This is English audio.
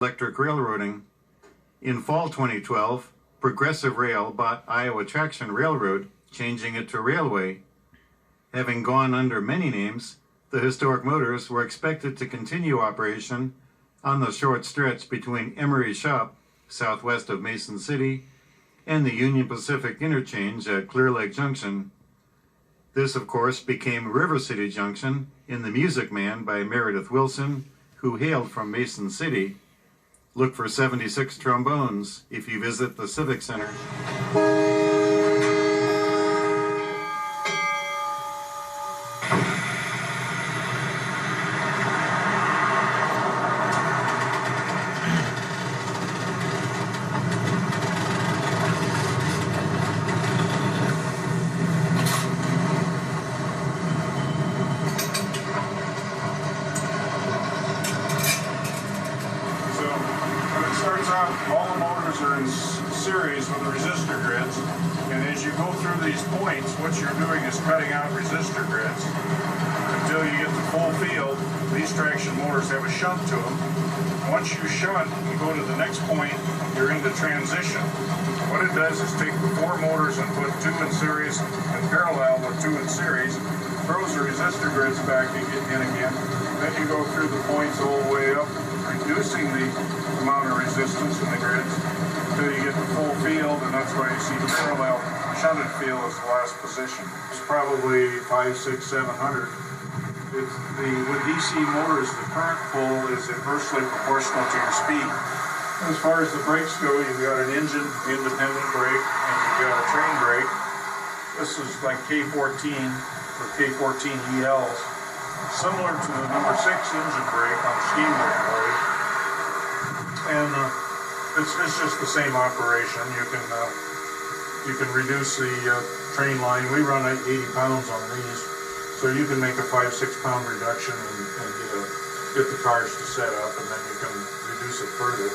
electric railroading. In fall 2012, Progressive Rail bought Iowa Traction Railroad, changing it to Railway. Having gone under many names, the historic motors were expected to continue operation on the short stretch between Emery Shop, southwest of Mason City, and the Union Pacific interchange at Clear Lake Junction. This, of course, became River City Junction in The Music Man by Meredith Willson, who hailed from Mason City. Look for 76 trombones if you visit the Civic Center. All the motors are in series with the resistor grids, and as you go through these points, what you're doing is cutting out resistor grids until you get to full field. These traction motors have a shunt to them. Once you shunt and go to the next point, you're into transition. What it does is take the 4 motors and put 2 in series and parallel with 2 in series, throws the resistor grids back in again. Then you go through the points all the way up, reducing the amount of resistance in the grids until you get the full field, and that's why you see the parallel shunted field as the last position. It's probably 5, 6, 700. With DC motors, the current pull is inversely proportional to your speed. As far as the brakes go, you've got an engine independent brake and you've got a train brake. This is like K14 or K14 ELs, similar to the number 6 engine brake on steamboat blade. And it's just the same operation. You can reduce the train line. We run 80 pounds on these, so you can make a 5, 6 pound reduction and get the cars to set up, and then you can reduce it further.